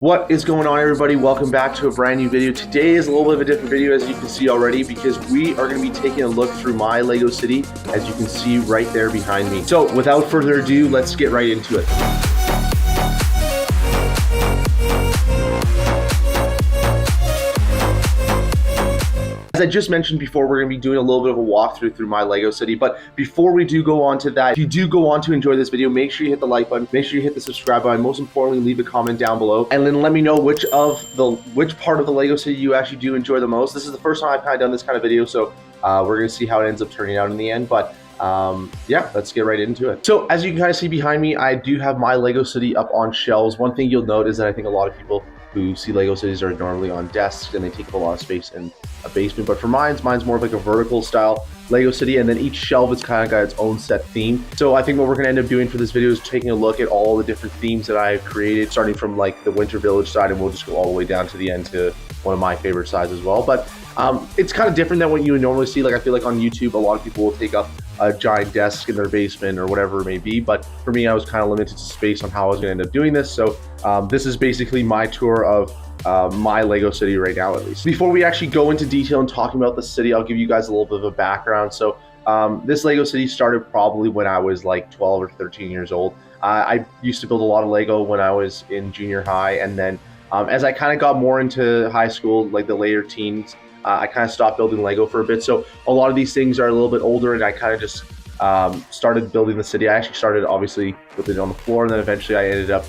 What is going on, everybody? Welcome back to a brand new video. Today is a little bit of a different video, as you can see already, because we are going to be taking a look through my Lego city, as you can see right there behind me. So without further ado, let's get right into it. As I just mentioned before, we're going to be doing a little bit of a walkthrough through my Lego city. But before we do go on to that, if you do go on to enjoy this video, make sure you hit the like button, make sure you hit the subscribe button, most importantly, leave a comment down below, and then let me know which part of the Lego city you actually do enjoy the most. This is the first time I've kind of done this kind of video, so we're going to see how it ends up turning out in the end. But yeah, let's get right into it. So as you can kind of see behind me, I do have my Lego city up on shelves. One thing you'll note is that I think a lot of people who see Lego cities are normally on desks and they take up a lot of space in a basement. But for mine's more of like a vertical style Lego city, and then each shelf is kind of got its own set theme. So I think what we're going to end up doing for this video is taking a look at all the different themes that I've created, starting from like the Winter Village side, and we'll just go all the way down to the end to one of my favorite sides as well. But it's kind of different than what you would normally see. Like I feel like on YouTube, a lot of people will take up a giant desk in their basement or whatever it may be. But for me, I was kind of limited to space on how I was going to end up doing this. So this is basically my tour of my Lego city right now, at least. Before we actually go into detail and talking about the city, I'll give you guys a little bit of a background. So this Lego city started probably when I was like 12 or 13 years old. I used to build a lot of Lego when I was in junior high, and then as I kind of got more into high school, like the later teens, I kind of stopped building Lego for a bit. So a lot of these things are a little bit older, and I kind of just started building the city. I actually started obviously building it on the floor, and then eventually I ended up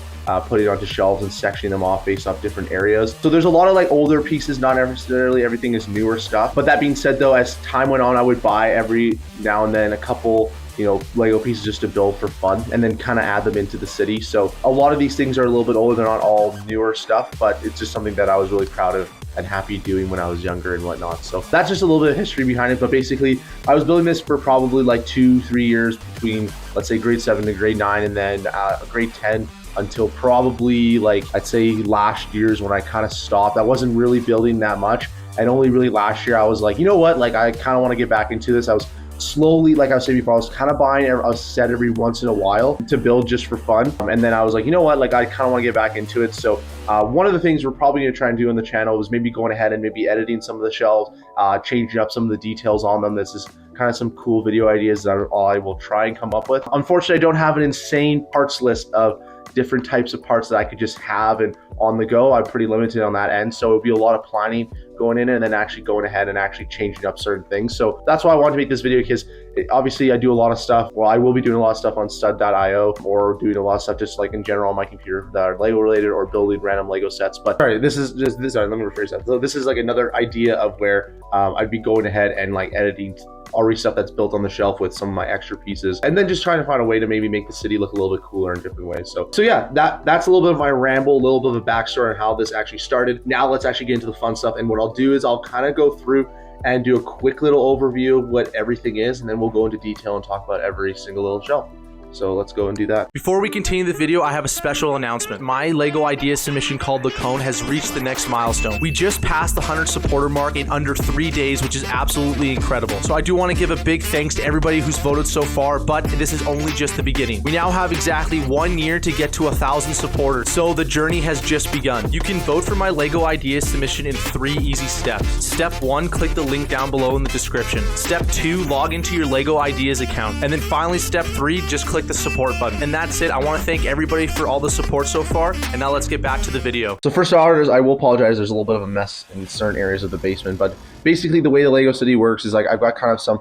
putting it onto shelves and sectioning them off based off different areas. So there's a lot of like older pieces, not necessarily everything is newer stuff. But that being said though, as time went on, I would buy every now and then a couple Lego pieces just to build for fun, and then kind of add them into the city. So a lot of these things are a little bit older. They're not all newer stuff, but it's just something that I was really proud of and happy doing when I was younger and whatnot. So that's just a little bit of history behind it. But basically, I was building this for probably like 2-3 years between, let's say, grade 7 to grade 9, and then grade 10 until probably like I'd say last year's when I kind of stopped. I wasn't really building that much, and only really last year I was like, you know what, like I kind of want to get back into this. I was slowly, like I was saying before, I was kind of buying a set every once in a while to build just for fun. And then I was like, you know what, like I kind of want to get back into it. So one of the things we're probably going to try and do on the channel is maybe going ahead and maybe editing some of the shelves, changing up some of the details on them. This is kind of some cool video ideas that I will try and come up with. Unfortunately, I don't have an insane parts list of different types of parts that I could just have and on the go. I'm pretty limited on that end, so it'll be a lot of planning going in and then actually going ahead and actually changing up certain things. So that's why I wanted to make this video, because obviously I do a lot of stuff. Well, I will be doing a lot of stuff on stud.io, or doing a lot of stuff just like in general on my computer that are Lego related, or building random Lego sets. But sorry, this is just this. Sorry, let me rephrase that. So this is like another idea of where I'd be going ahead and like editing already stuff that's built on the shelf with some of my extra pieces, and then just trying to find a way to maybe make the city look a little bit cooler in different ways. So yeah, that's a little bit of my ramble, a little bit of a backstory on how this actually started. Now let's actually get into the fun stuff, and what I'll do is I'll kind of go through and do a quick little overview of what everything is, and then we'll go into detail and talk about every single little shelf. So let's go and do that. Before we continue the video, I have a special announcement. My Lego idea submission called The Cone has reached the next milestone. We just passed the 100 supporter mark in under 3 days, which is absolutely incredible. So I do want to give a big thanks to everybody who's voted so far, but this is only just the beginning. We now have exactly 1 year to get to 1,000 supporters, so the journey has just begun. You can vote for my Lego idea submission in 3 easy steps. Step 1, click the link down below in the description. Step 2, log into your Lego Ideas account. And then finally, step 3, just click the support button. And that's it. I want to thank everybody for all the support so far, and now let's get back to the video. So for starters, I will apologize, there's a little bit of a mess in certain areas of the basement, but basically the way the Lego city works is like I've got kind of some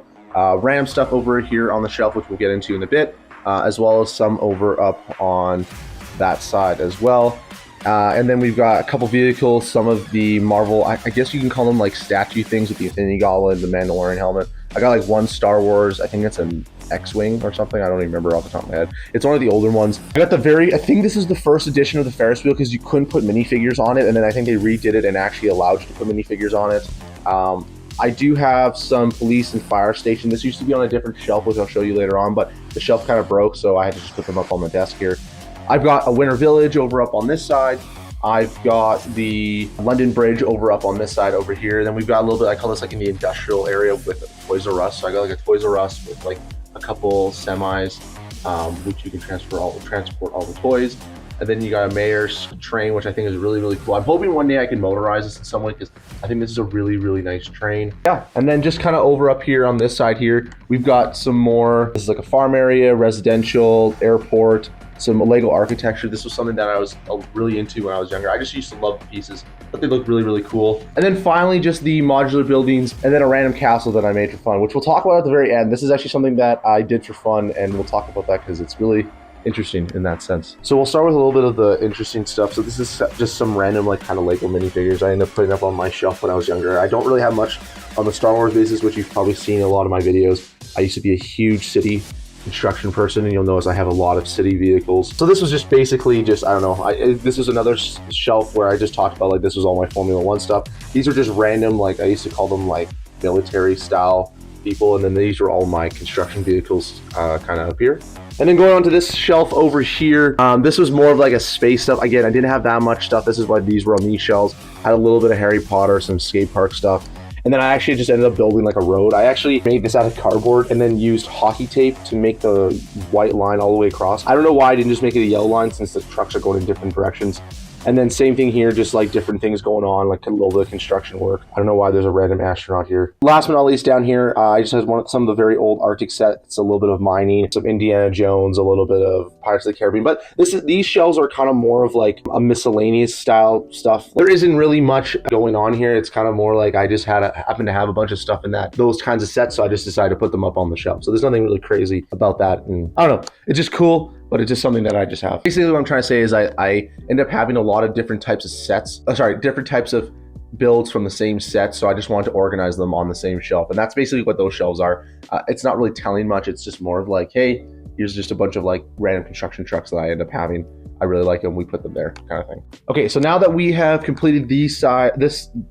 random stuff over here on the shelf, which we'll get into in a bit, as well as some over up on that side as well. And then we've got a couple vehicles, some of the Marvel, I guess you can call them like statue things, with the Infinity Gauntlet, the Mandalorian helmet. I got like one Star Wars, I think it's an X-Wing or something, I don't even remember off the top of my head. It's one of the older ones. I got I think this is the first edition of the Ferris wheel, because you couldn't put minifigures on it, and then I think they redid it and actually allowed you to put minifigures on it. I do have some police and fire station. This used to be on a different shelf, which I'll show you later on, but the shelf kind of broke, so I had to just put them up on the desk here. I've got a Winter Village over up on this side. I've got the London Bridge over up on this side over here. Then we've got a little bit, I call this like in the industrial area with Toys R Us. So I got like a Toys R Us with like a couple semis, which you can transport all the toys. And then you got a mayor's train, which I think is really cool. I'm hoping one day I can motorize this in some way because I think this is a really nice train. Yeah, and then just kind of over up here on this side here, we've got some more. This is like a farm area, residential, airport, some Lego architecture. This was something that I was really into when I was younger. I just used to love the pieces, but they look really cool. And then finally, just the modular buildings, and then a random castle that I made for fun, which we'll talk about at the very end. This is actually something that I did for fun, and we'll talk about that because it's really interesting in that sense. So we'll start with a little bit of the interesting stuff. So this is just some random like kind of Lego minifigures I ended up putting up on my shelf when I was younger. I don't really have much on the Star Wars basis, which you've probably seen in a lot of my videos. I used to be a huge city construction person, and you'll notice I have a lot of city vehicles. So this was just basically just, I don't know, this was another shelf where I just talked about like this was all my Formula One stuff. These are just random, like I used to call them like military style people, and then these were all my construction vehicles kind of up here. And then going on to this shelf over here, this was more of like a space stuff. Again, I didn't have that much stuff. This is why these were on these shelves. Had a little bit of Harry Potter, some skate park stuff. And then I actually just ended up building like a road. I actually made this out of cardboard and then used hockey tape to make the white line all the way across. I don't know why I didn't just make it a yellow line since the trucks are going in different directions. And then same thing here, just like different things going on, like a little bit of construction work. I don't know why there's a random astronaut here. Last but not least, down here, I just have some of the very old Arctic sets, a little bit of mining, some Indiana Jones, a little bit of Pirates of the Caribbean. But these shelves are kind of more of like a miscellaneous style stuff. There isn't really much going on here. It's kind of more like I just happened to have a bunch of stuff in those kinds of sets, so I just decided to put them up on the shelf. So there's nothing really crazy about that. And I don't know, it's just cool. But it's just something that I just have. Basically what I'm trying to say is I end up having a lot of different types of sets, different types of builds from the same set. So I just wanted to organize them on the same shelf. And that's basically what those shelves are. It's not really telling much. It's just more of like, hey, here's just a bunch of like random construction trucks that I end up having. I really like them. We put them there kind of thing. Okay, so now that we have completed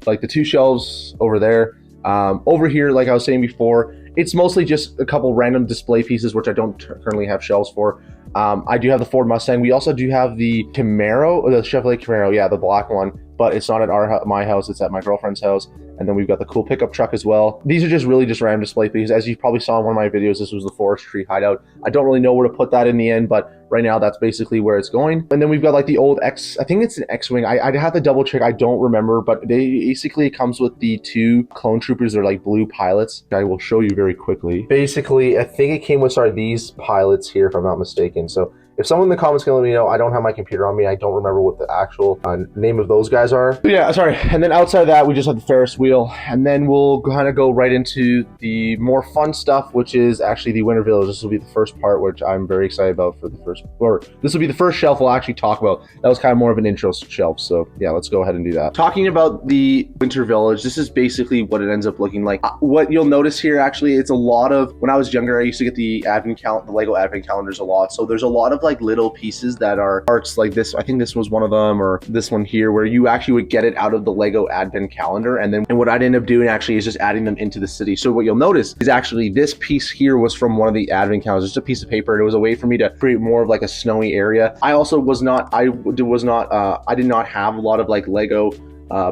like the two shelves over there, over here, like I was saying before, it's mostly just a couple random display pieces, which I don't currently have shelves for. I do have the Ford Mustang. We also do have the Camaro, or the Chevrolet Camaro, yeah, the black one, but it's not at my house, it's at my girlfriend's house. And then we've got the cool pickup truck as well. These are just really just random display pieces. As you probably saw in one of my videos, this was the forestry hideout. I don't really know where to put that in the end, but right now that's basically where it's going. And then we've got like the old I think it's an X-Wing. I'd have to double check, I don't remember, but basically it comes with the two clone troopers. They're like blue pilots. I will show you very quickly. Basically, I think it came with, these pilots here, if I'm not mistaken. So if someone in the comments can let me know, I don't have my computer on me. I don't remember what the actual name of those guys are. But yeah, sorry. And then outside of that, we just have the Ferris wheel. And then we'll kind of go right into the more fun stuff, which is actually the Winter Village. This will be the first part, which I'm very excited about for the first, or this will be the first shelf we'll actually talk about. That was kind of more of an intro shelf. So yeah, let's go ahead and do that. Talking about the Winter Village, this is basically what it ends up looking like. What you'll notice here, actually, it's a lot of, when I was younger, I used to get the Lego advent calendars a lot. So there's a lot of like little pieces that are parts like this. I think this was one of them, or this one here, where you actually would get it out of the Lego advent calendar. And what I'd end up doing actually is just adding them into the city. So what you'll notice is actually this piece here was from one of the advent calendars, just a piece of paper. And it was a way for me to create more of like a snowy area. I also I did not have a lot of like Lego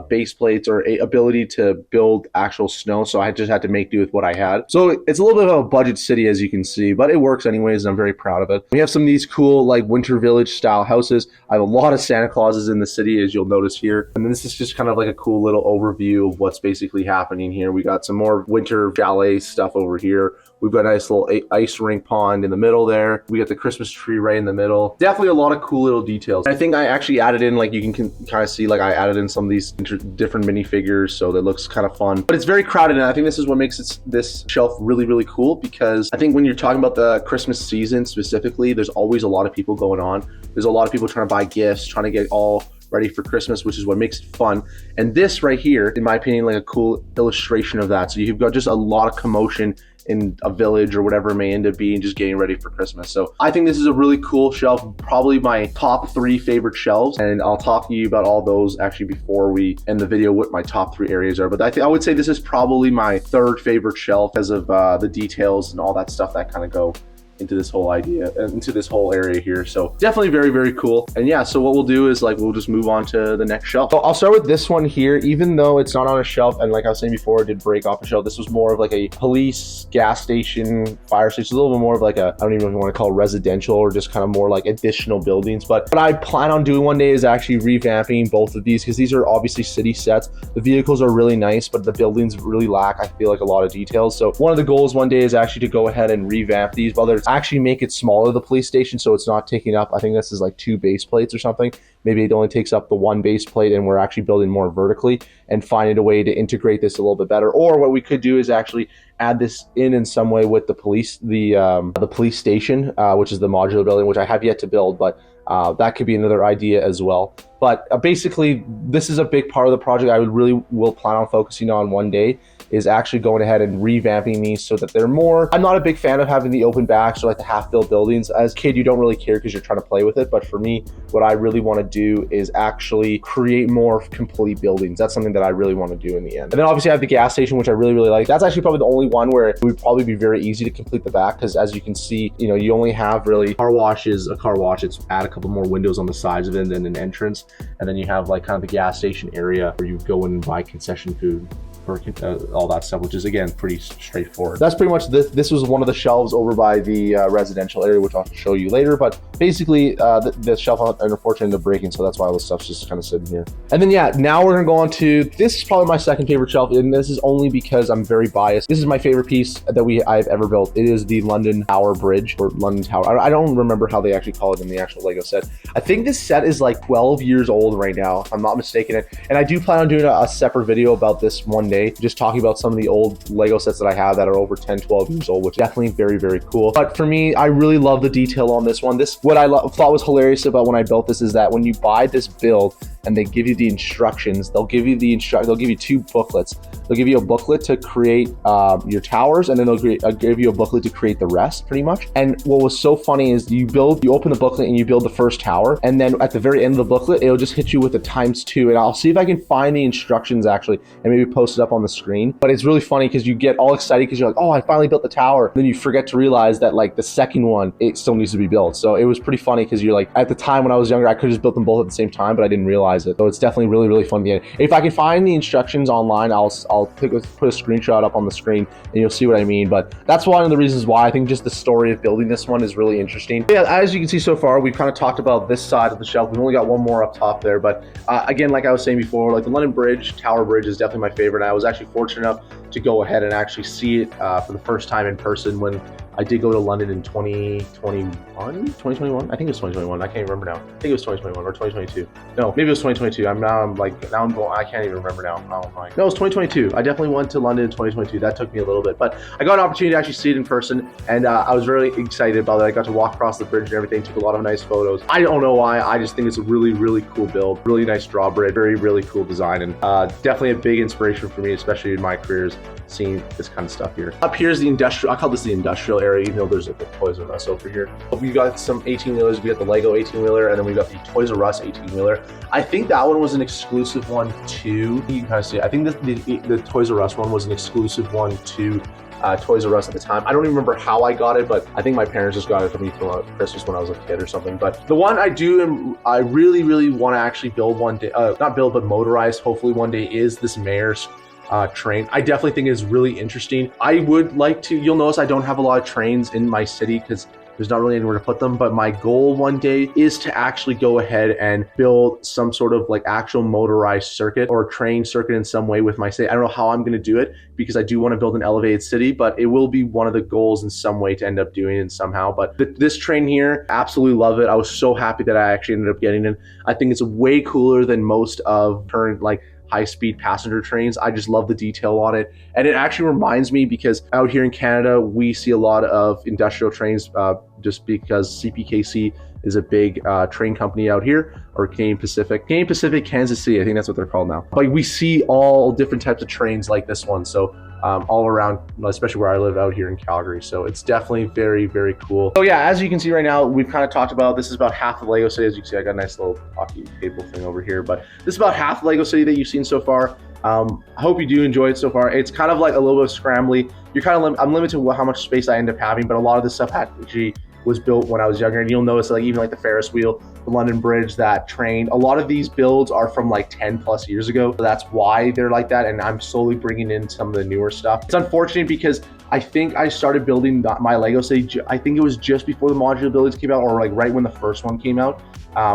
base plates or ability to build actual snow, so I just had to make do with what I had. So it's a little bit of a budget city, as you can see, but it works anyways, and I'm very proud of it. We have some of these cool like Winter Village style houses. I have a lot of Santa Clauses in the city, as you'll notice here, and then this is just kind of like a cool little overview of what's basically happening here. We got some more winter chalet stuff over here. We've got a nice little ice rink pond in the middle there. We got the Christmas tree right in the middle. Definitely a lot of cool little details. I think I actually added in, like you can kind of see, like I added in some of these different minifigures, so that looks kind of fun. But it's very crowded, and I think this is what makes this shelf really cool, because I think when you're talking about the Christmas season specifically, there's always a lot of people going on. There's a lot of people trying to buy gifts, trying to get all ready for Christmas, which is what makes it fun. And this right here, in my opinion, like a cool illustration of that. So you've got just a lot of commotion in a village or whatever it may end up being, just getting ready for Christmas. So I think this is a really cool shelf, probably my top 3 favorite shelves, and I'll talk to you about all those actually before we end the video, what my top 3 areas are. But I would say this is probably my 3rd favorite shelf because of the details and all that stuff that kind of go into this whole idea, into this whole area here. So definitely very, very cool. And yeah, so what we'll do is like, we'll just move on to the next shelf. So I'll start with this one here, even though it's not on a shelf. And like I was saying before, it did break off a shelf. This was more of like a police, gas station, fire station. It's a little bit more of like a, I don't even know if you want to call it residential or just kind of more like additional buildings. But what I plan on doing one day is actually revamping both of these, because these are obviously city sets. The vehicles are really nice, but the buildings really lack, I feel like, a lot of details. So one of the goals one day is actually to go ahead and revamp these, whether it's actually make it smaller, the police station, so it's not taking up, I think this is like 2 base plates or something. Maybe it only takes up the 1 base plate and we're actually building more vertically and finding a way to integrate this a little bit better. Or what we could do is actually add this in some way with the police, the police station, which is the modular building, which I have yet to build, but that could be another idea as well. But basically, this is a big part of the project I will plan on focusing on one day, is actually going ahead and revamping these so that they're more, I'm not a big fan of having the open backs or like the half-built buildings. As a kid, you don't really care because you're trying to play with it. But for me, what I really want to do is actually create more complete buildings. That's something that I really want to do in the end. And then obviously I have the gas station, which I really, really like. That's actually probably the only one where it would probably be very easy to complete the back, because as you can see, you know, you only have really car wash is a car wash. It's add a couple more windows on the sides of it and then an entrance. And then you have like kind of the gas station area where you go in and buy concession food, or all that stuff, which is again pretty straightforward. That's pretty much this. This was one of the shelves over by the residential area, which I'll show you later. But basically, the shelf unfortunately ended up breaking, so that's why all this stuff's just kind of sitting here. And then yeah, now we're gonna go on to, this is probably my second favorite shelf, and this is only because I'm very biased. This is my favorite piece that I've ever built. It is the London Tower Bridge, or London Tower. I don't remember how they actually call it in the actual Lego set. I think this set is like 12 years old right now, if I'm not mistaken. And I do plan on doing a separate video about this one day, just talking about some of the old Lego sets that I have that are over 10, 12 years old, which is definitely very, very cool. But for me, I really love the detail on this one. What I thought was hilarious about when I built this is that when you buy this build and they give you the instructions, they'll give you 2 booklets. They'll give you a booklet to create your towers, and then they'll give you a booklet to create the rest, pretty much. And what was so funny is you open the booklet and you build the first tower, and then at the very end of the booklet, it'll just hit you with a ×2. And I'll see if I can find the instructions actually and maybe post it up on the screen. But it's really funny because you get all excited because you're like, oh, I finally built the tower. Then you forget to realize that like the second one, it still needs to be built. So it was pretty funny because you're like, at the time when I was younger, I could have just built them both at the same time, but I didn't realize it. So it's definitely really, really fun. If I can find the instructions online, I'll put a screenshot up on the screen and you'll see what I mean. But that's one of the reasons why I think just the story of building this one is really interesting. But yeah, as you can see so far, we've kind of talked about this side of the shelf. We've only got one more up top there. But again, like I was saying before, like the London Tower Bridge is definitely my favorite. I was actually fortunate enough to go ahead and actually see it for the first time in person when I did go to London in 2021? I think it was 2021. I can't even remember now. I think it was 2021 or 2022. No, maybe it was 2022. I can't even remember now. No, it was 2022. I definitely went to London in 2022. That took me a little bit, but I got an opportunity to actually see it in person, and I was really excited about it. I got to walk across the bridge and everything, took a lot of nice photos. I don't know why. I just think it's a really, really cool build. Really nice drawbridge. Very, really cool design, and definitely a big inspiration for me, especially in my careers, seeing this kind of stuff here. Up here is the industrial. I call this the industrial area, even though there's like a Toys R Us over here. We've got some 18-wheelers. We got the Lego 18-wheeler, and then we got the Toys R Us 18-wheeler. I think that one was an exclusive one too. You can kind of see it. I think the Toys R Us one was an exclusive one to Toys R Us at the time. I don't even remember how I got it, but I think my parents just got it for me for Christmas when I was a kid or something. But the one I really, really want to actually build one day, not build, but motorize, hopefully one day, is this mayor's train. I definitely think is really interesting. I would like to, you'll notice I don't have a lot of trains in my city because there's not really anywhere to put them, but my goal one day is to actually go ahead and build some sort of like actual motorized circuit or train circuit in some way with my city. I don't know how I'm going to do it because I do want to build an elevated city, but it will be one of the goals in some way to end up doing it somehow. But this train here, absolutely love it. I was so happy that I actually ended up getting it. I think it's way cooler than most of current like high-speed passenger trains. I just love the detail on it. And it actually reminds me, because out here in Canada, we see a lot of industrial trains just because CPKC is a big train company out here, or Canadian Pacific, Kansas City, I think that's what they're called now. But we see all different types of trains like this one. So all around, especially where I live out here in Calgary. So it's definitely very, very cool. So yeah, as you can see right now, we've kind of talked about, this is about half of Lego City. As you can see, I got a nice little hockey table thing over here, but this is about half Lego City that you've seen so far. I hope you do enjoy it so far. It's kind of like a little bit scrambly. You're kind of I'm limited to how much space I end up having, but a lot of this stuff actually was built when I was younger. And you'll notice like even like the Ferris wheel, the London Bridge, that train, a lot of these builds are from like 10 plus years ago. So that's why they're like that. And I'm slowly bringing in some of the newer stuff. It's unfortunate because I think I started building my Lego city. I think it was just before the modular buildings came out, or like right when the first one came out,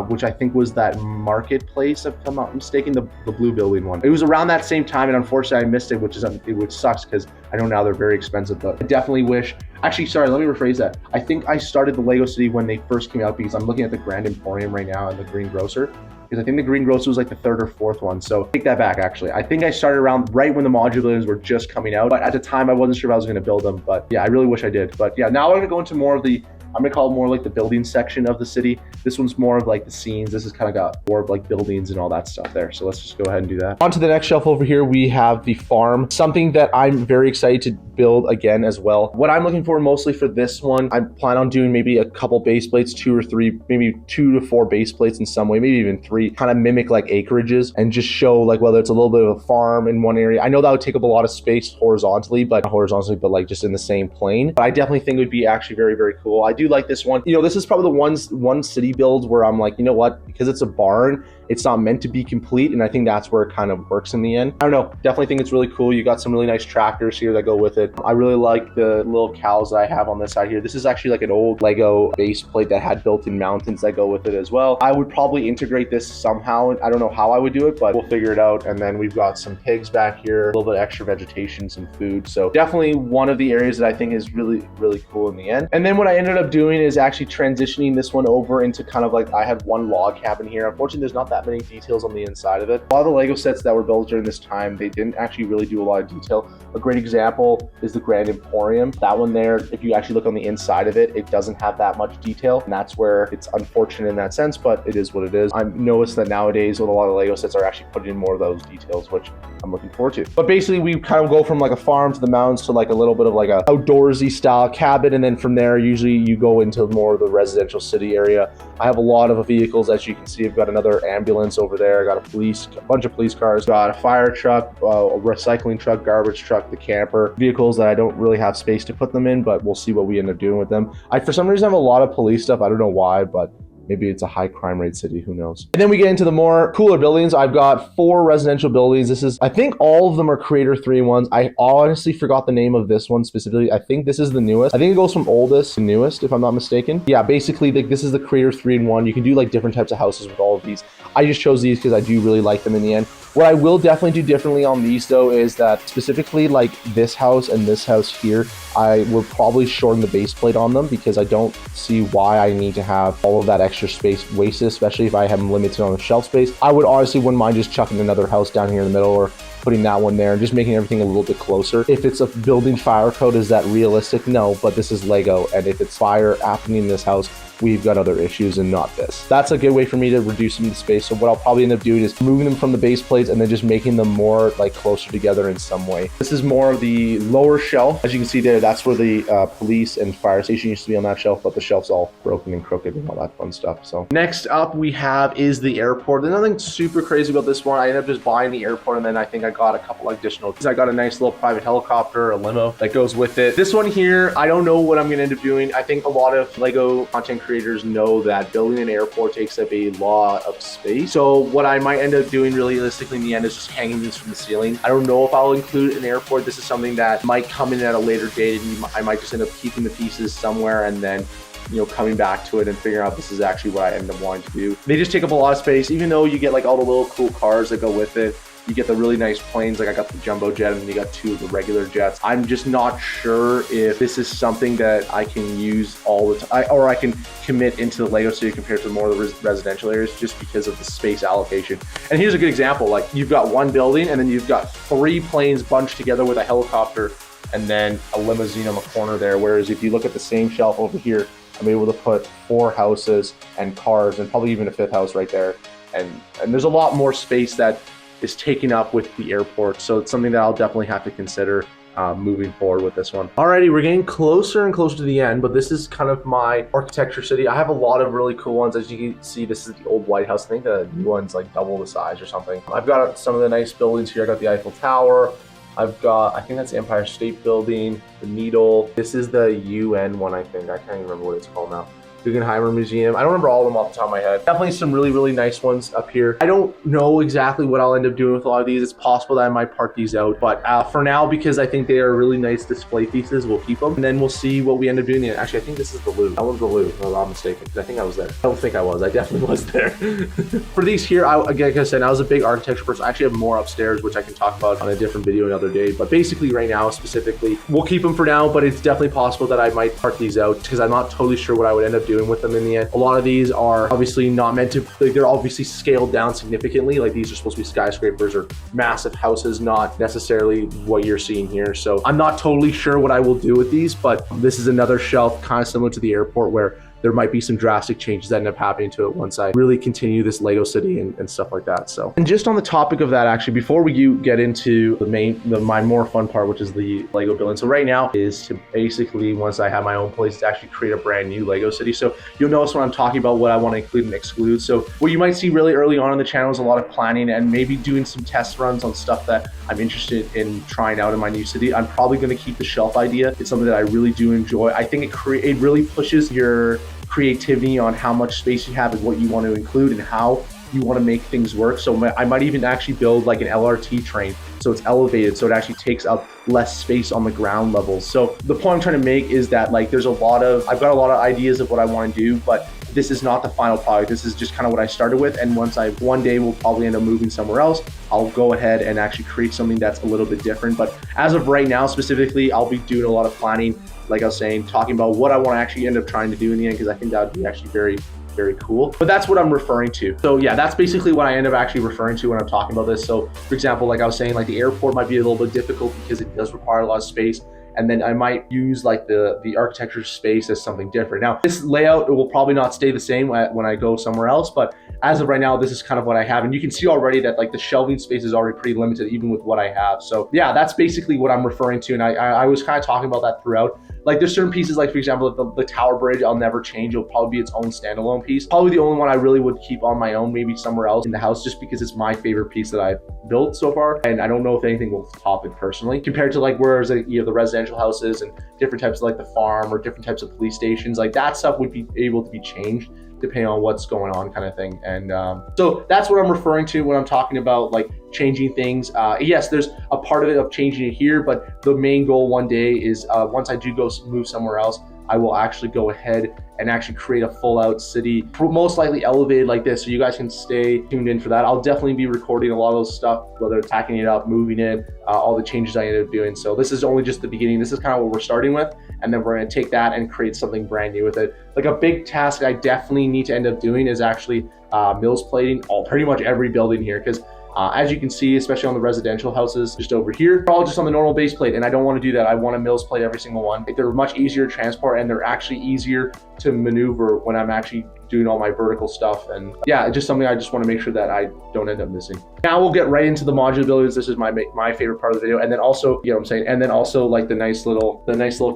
which I think was that marketplace, if I'm not mistaken, the blue building one. It was around that same time, and unfortunately I missed it, which sucks because I know now they're very expensive. But I definitely wish. Actually, sorry, let me rephrase that. I think I started the Lego city when they first came out because I'm looking at the Grand Emporium right now and the Green Grocer. Because I think the Green Grocer was like the third or fourth one. So take that back, actually. I think I started around right when the modular buildings were just coming out. But at the time, I wasn't sure if I was going to build them. But yeah, I really wish I did. But yeah, now I'm going to go into more of the, I'm going to call it more like the building section of the city. This one's more of like the scenes. This has kind of got more of like buildings and all that stuff there. So let's just go ahead and do that. On to the next shelf over here, we have the farm, something that I'm very excited to build again as well. What I'm looking for mostly for this one, I plan on doing maybe a couple base plates, 2 or 3, maybe 2 to 4 base plates in some way, maybe even 3, kind of mimic like acreages and just show like whether it's a little bit of a farm in one area. I know that would take up a lot of space horizontally, but not horizontally, but like just in the same plane. But I definitely think it would be actually very, very cool. I do like this one. You know, this is probably the one city build where I'm like, you know what, because it's a barn, it's not meant to be complete, and I think that's where it kind of works in the end. I don't know, definitely think it's really cool. You got some really nice tractors here that go with it. I really like the little cows that I have on this side here. This is actually like an old Lego base plate that had built-in mountains that go with it as well. I would probably integrate this somehow. I don't know how I would do it, but we'll figure it out. And then we've got some pigs back here, a little bit of extra vegetation, some food. So definitely one of the areas that I think is really, really cool in the end. And then what I ended up doing is actually transitioning this one over into kind of like, I have one log cabin here. Unfortunately, there's not that many details on the inside of it. A lot of the Lego sets that were built during this time, they didn't actually really do a lot of detail. A great example is the Grand Emporium. That one there, if you actually look on the inside of it, it doesn't have that much detail. And that's where it's unfortunate in that sense, but it is what it is. I've noticed that nowadays with a lot of Lego sets are actually putting in more of those details, which I'm looking forward to. But basically we kind of go from like a farm to the mountains to like a little bit of like a outdoorsy style cabin. And then from there, usually you go into more of the residential city area. I have a lot of vehicles, as you can see. I've got another ambulance over there. I got a bunch of police cars, got a fire truck, a recycling truck, garbage truck, the camper, vehicles that I don't really have space to put them in, but we'll see what we end up doing with them. I, for some reason, have a lot of police stuff. I don't know why, but maybe it's a high crime rate city, who knows. And then we get into the more cooler buildings. I've got 4 residential buildings. This is, I think all of them are Creator 3 ones. I honestly forgot the name of this one specifically. I think this is the newest. I think it goes from oldest to newest, if I'm not mistaken. Yeah, basically this is the Creator 3 in 1. You can do like different types of houses with all of these. I just chose these because I do really like them in the end. What I will definitely do differently on these though is that specifically like this house and this house here, I will probably shorten the base plate on them because I don't see why I need to have all of that extra space wasted, especially if I have them limited on the shelf space. I would honestly wouldn't mind just chucking another house down here in the middle or putting that one there and just making everything a little bit closer. If it's a building fire code, is that realistic? No, but this is Lego, and if it's fire happening in this house, we've got other issues and not this. That's a good way for me to reduce some of the space. So what I'll probably end up doing is moving them from the base plates and then just making them more like closer together in some way. This is more of the lower shelf. As you can see there, that's where the police and fire station used to be on that shelf, but the shelf's all broken and crooked and all that fun stuff. So next up we have is the airport. There's nothing super crazy about this one. I ended up just buying the airport, and then I think I got a couple additional. I got a nice little private helicopter, a limo that goes with it. This one here, I don't know what I'm gonna end up doing. I think a lot of Lego content creators know that building an airport takes up a lot of space. So what I might end up doing really realistically in the end is just hanging these from the ceiling. I don't know if I'll include an airport. This is something that might come in at a later date, and I might just end up keeping the pieces somewhere and then, you know, coming back to it and figuring out this is actually what I end up wanting to do. They just take up a lot of space, even though you get like all the little cool cars that go with it. You get the really nice planes, like I got the jumbo jet and then you got 2 of the regular jets. I'm just not sure if this is something that I can use all the time, or I can commit into the Lego city compared to more of the residential areas just because of the space allocation. And here's a good example, like you've got one building and then you've got 3 planes bunched together with a helicopter and then a limousine on the corner there. Whereas if you look at the same shelf over here, I'm able to put 4 houses and cars and probably even a 5th house right there. And there's a lot more space that is taken up with the airport. So it's something that I'll definitely have to consider moving forward with this one. Alrighty, we're getting closer and closer to the end, but this is kind of my architecture city. I have a lot of really cool ones. As you can see, this is the old White House. I think the new one's like double the size or something. I've got some of the nice buildings here. I got the Eiffel Tower. I've got, I think that's the Empire State Building, the Needle. This is the UN one, I think. I can't even remember what it's called now. Guggenheimer Museum. I don't remember all of them off the top of my head. Definitely some really, really nice ones up here. I don't know exactly what I'll end up doing with a lot of these. It's possible that I might park these out, but for now, because I think they are really nice display pieces, we'll keep them, and then we'll see what we end up doing. Actually, I think this is the Louvre. That was the Louvre, if I'm not mistaken, because I think I was there. I don't think I was. I definitely was there. For these here, like I said, I was a big architecture person. I actually have more upstairs, which I can talk about on a different video another day, but basically right now, specifically, we'll keep them for now, but it's definitely possible that I might park these out because I'm not totally sure what I would end up doing with them in the end. A lot of these are obviously not meant to, like, they're obviously scaled down significantly. Like, these are supposed to be skyscrapers or massive houses, not necessarily what you're seeing here. So I'm not totally sure what I will do with these, but this is another shelf kind of similar to the airport where there might be some drastic changes that end up happening to it once I really continue this Lego city and stuff like that. So, and just on the topic of that, actually, before we get into my more fun part, which is the Lego building. So right now is to basically, once I have my own place, to actually create a brand new Lego city. So you'll notice when I'm talking about what I want to include and exclude. So what you might see really early on in the channel is a lot of planning and maybe doing some test runs on stuff that I'm interested in trying out in my new city. I'm probably going to keep the shelf idea. It's something that I really do enjoy. I think it really pushes your creativity on how much space you have and what you want to include and how you want to make things work. So I might even actually build like an LRT train so it's elevated, so it actually takes up less space on the ground levels. So the point I'm trying to make is that, like, I've got a lot of ideas of what I want to do, but this is not the final product. This is just kind of what I started with, and once one day we'll probably end up moving somewhere else, I'll go ahead and actually create something that's a little bit different. But as of right now, specifically, I'll be doing a lot of planning, like I was saying, talking about what I want to actually end up trying to do in the end, because I think that would be actually very, very cool. But that's what I'm referring to. So yeah, that's basically what I end up actually referring to when I'm talking about this. So for example, like I was saying, like the airport might be a little bit difficult because it does require a lot of space. And then I might use like the architecture space as something different. Now, this layout, it will probably not stay the same when I go somewhere else, but as of right now, this is kind of what I have. And you can see already that like the shelving space is already pretty limited, even with what I have. So yeah, that's basically what I'm referring to. And I was kind of talking about that throughout. Like there's certain pieces, like for example, the Tower Bridge, I'll never change. It'll probably be its own standalone piece. Probably the only one I really would keep on my own, maybe somewhere else in the house, just because it's my favorite piece that I've built so far. And I don't know if anything will top it personally, compared to like whereas the residential houses and different types of like the farm or different types of police stations, like that stuff would be able to be changed depending on what's going on, kind of thing. And so that's what I'm referring to when I'm talking about like changing things. Yes, there's a part of it of changing it here, but the main goal one day is once I do go move somewhere else, I will actually go ahead and actually create a full out city, most likely elevated like this, so you guys can stay tuned in for that. I'll definitely be recording a lot of those stuff, whether it's hacking it up, moving it, all the changes I ended up doing. So this is only just the beginning. This is kind of what we're starting with, and then we're going to take that and create something brand new with it. Like a big task I definitely need to end up doing is actually mills plating pretty much every building here, because as you can see, especially on the residential houses just over here, they're all just on the normal base plate, and I don't want to do that. I want to mills plate every single one. They're much easier to transport, and they're actually easier to maneuver when I'm actually doing all my vertical stuff. And yeah, it's just something I just want to make sure that I don't end up missing. Now we'll get right into the modular buildings. This is my favorite part of the video, and then also, you know what I'm saying, and then also like the nice little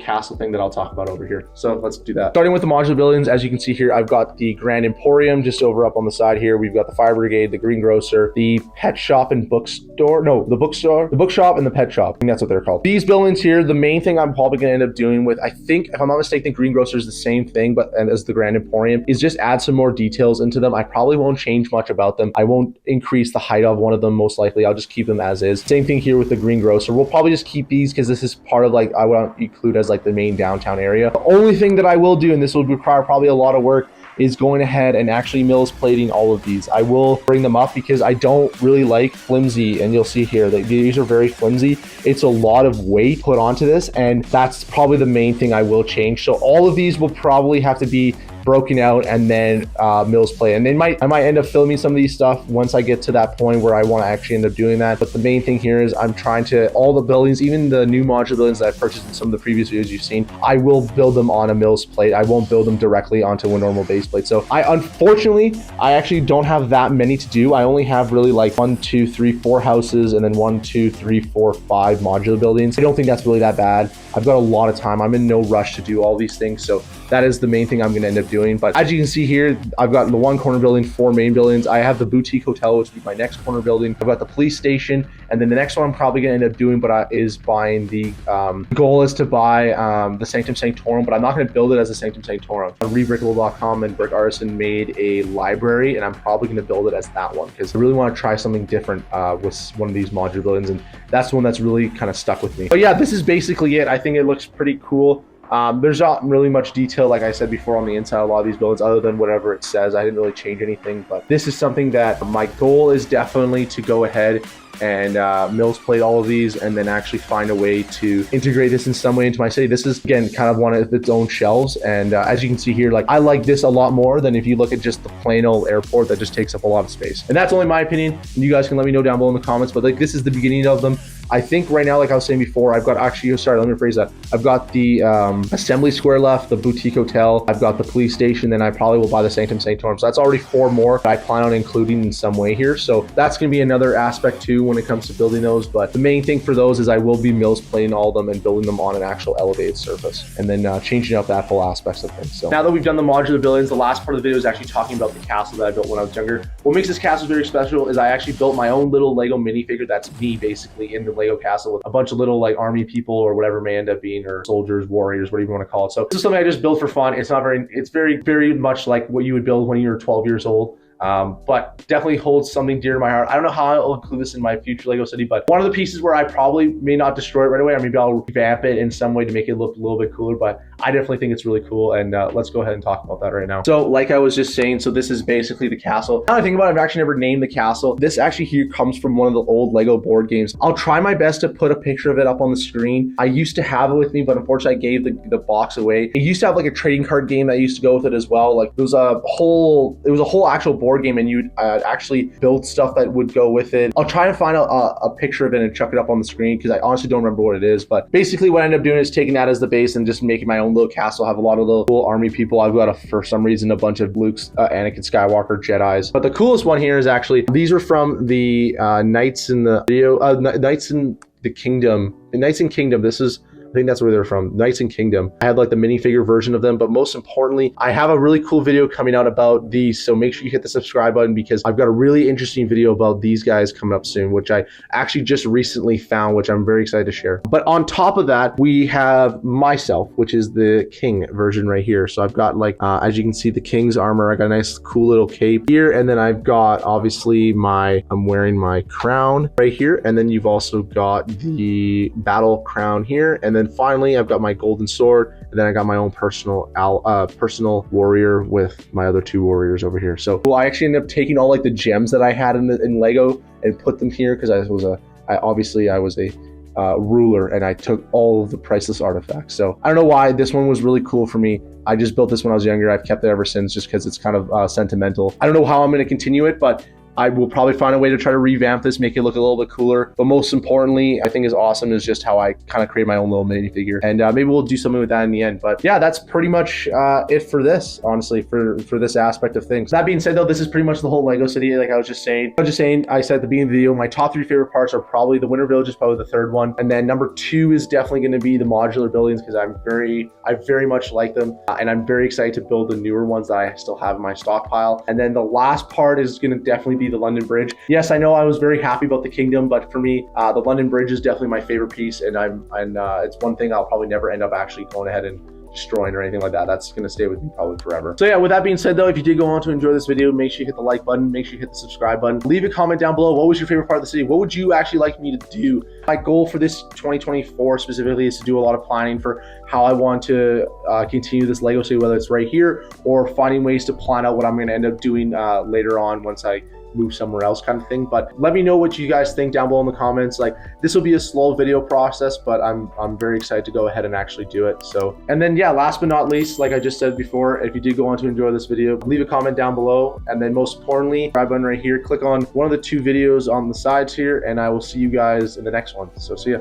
castle thing that I'll talk about over here. So let's do that. Starting with the modular buildings, as you can see here, I've got the Grand Emporium just over up on the side here. We've got the Fire Brigade, the Greengrocer, the pet shop and bookstore. No, the bookshop and the pet shop. I think that's what they're called. These buildings here, the main thing I'm probably going to end up doing with, I think, if I'm not mistaken, Greengrocer is the same thing, but as the Grand Emporium, is just add some more details into them. I probably won't change much about them. I won't increase the height of one of them, most likely. I'll just keep them as is. Same thing here with the Greengrocer. We'll probably just keep these because this is part of like, I want to include as like the main downtown area. The only thing that I will do, and this will require probably a lot of work, is going ahead and actually mills plating all of these. I will bring them up because I don't really like flimsy, and you'll see here that these are very flimsy. It's a lot of weight put onto this, and that's probably the main thing I will change. So all of these will probably have to be broken out and then Mills Plate. And I might end up filming some of these stuff once I get to that point where I want to actually end up doing that. But the main thing here is I'm trying to, all the buildings, even the new modular buildings that I purchased in some of the previous videos you've seen, I will build them on a Mills Plate. I won't build them directly onto a normal base plate. So unfortunately, I actually don't have that many to do. I only have really like 1, 2, 3, 4 houses and then 1, 2, 3, 4, 5 modular buildings. I don't think that's really that bad. I've got a lot of time. I'm in no rush to do all these things. So that is the main thing I'm going to end up doing. But as you can see here, I've got the 1 corner building, 4 main buildings. I have the boutique hotel, which will be my next corner building. I've got the police station. And then the next one I'm probably going to end up doing, but is buying the goal is to buy the Sanctum Sanctorum, but I'm not going to build it as a Sanctum Sanctorum. On Rebreakable.com and Brick Artisan made a library, and I'm probably going to build it as that one because I really want to try something different with one of these modular buildings, and that's the one that's really kind of stuck with me. But yeah, this is basically it. I think it looks pretty cool. There's not really much detail, like I said before, on the inside of a lot of these buildings other than whatever it says. I didn't really change anything, but this is something that my goal is definitely to go ahead and Mills Plate all of these and then actually find a way to integrate this in some way into my city. This is, again, kind of one of its own shelves, and as you can see here, like, I like this a lot more than if you look at just the plain old airport that just takes up a lot of space. And that's only my opinion, and you guys can let me know down below in the comments, but like, this is the beginning of them. I think right now, like I was saying before, I've got actually, sorry, let me rephrase that. I've got the Assembly Square left, the Boutique Hotel, I've got the police station, then I probably will buy the Sanctum Sanctorum. So that's already 4 more that I plan on including in some way here. So that's going to be another aspect too when it comes to building those. But the main thing for those is I will be Mills Plating all of them and building them on an actual elevated surface and then changing up that whole aspects of things. So now that we've done the modular buildings, the last part of the video is actually talking about the castle that I built when I was younger. What makes this castle very special is I actually built my own little Lego minifigure. That's me basically in the Lego castle with a bunch of little like army people or whatever may end up being, or soldiers, warriors, whatever you want to call it. So this is something I just built for fun. It's very much like what you would build when you were 12 years old. But definitely holds something dear to my heart. I don't know how I'll include this in my future Lego city, but one of the pieces where I probably may not destroy it right away, or maybe I'll revamp it in some way to make it look a little bit cooler, but I definitely think it's really cool, and let's go ahead and talk about that right now. So like I was just saying, so this is basically the castle. Now I think about it, I've actually never named the castle. This actually here comes from one of the old Lego board games. I'll try my best to put a picture of it up on the screen. I used to have it with me, but unfortunately I gave the box away. It used to have like a trading card game that used to go with it as well. Like it was a whole actual board game, and you'd actually build stuff that would go with it. I'll try to find a picture of it and chuck it up on the screen because I honestly don't remember what it is. But basically what I ended up doing is taking that as the base and just making my own little castle. I have a lot of little cool army people. I've got for some reason a bunch of Luke's, Anakin Skywalker, Jedis. But the coolest one here is actually, these are from the Knights in the video, Knights in the Kingdom. Knights in Kingdom. This is, I think that's where they're from, Knights in Kingdom. I had like the minifigure version of them, but most importantly, I have a really cool video coming out about these, so make sure you hit the subscribe button because I've got a really interesting video about these guys coming up soon, which I actually just recently found, which I'm very excited to share. But on top of that, we have myself, which is the King version right here. So I've got like, as you can see, the King's armor. I got a nice cool little cape here, and then I've got obviously I'm wearing my crown right here, and then you've also got the battle crown here, and then finally I've got my golden sword, and then I got my own personal warrior with my other 2 warriors over here. So I actually ended up taking all like the gems that I had in Lego and put them here because I was a ruler, and I took all of the priceless artifacts. So I don't know why this one was really cool for me. I just built this when I was younger. I've kept it ever since just because it's kind of sentimental. I don't know how I'm going to continue it, but I will probably find a way to try to revamp this, make it look a little bit cooler. But most importantly, I think is awesome is just how I kind of create my own little minifigure. And maybe we'll do something with that in the end. But yeah, that's pretty much it for this, honestly, for this aspect of things. That being said, though, this is pretty much the whole Lego city, like I was just saying. I said at the beginning of the video, my top 3 favorite parts are probably the Winter Village is probably the 3rd one. And then number 2 is definitely going to be the modular buildings because I very much like them. And I'm very excited to build the newer ones that I still have in my stockpile. And then the last part is going to definitely be the London Bridge. Yes, I know I was very happy about the Kingdom, but for me, the London Bridge is definitely my favorite piece, and it's one thing I'll probably never end up actually going ahead and destroying or anything like that. That's going to stay with me probably forever. So yeah, with that being said though, if you did go on to enjoy this video, make sure you hit the like button, make sure you hit the subscribe button, leave a comment down below. What was your favorite part of the city? What would you actually like me to do? My goal for this 2024 specifically is to do a lot of planning for how I want to continue this Lego city, whether it's right here or finding ways to plan out what I'm going to end up doing later on once I move somewhere else kind of thing. But let me know what you guys think down below in the comments. Like, this will be a slow video process, but I'm very excited to go ahead and actually do it. So, and then yeah, last but not least, like I just said before, if you did go on to enjoy this video, leave a comment down below, and then most importantly, subscribe button right here, click on one of the 2 videos on the sides here, and I will see you guys in the next one. So see ya.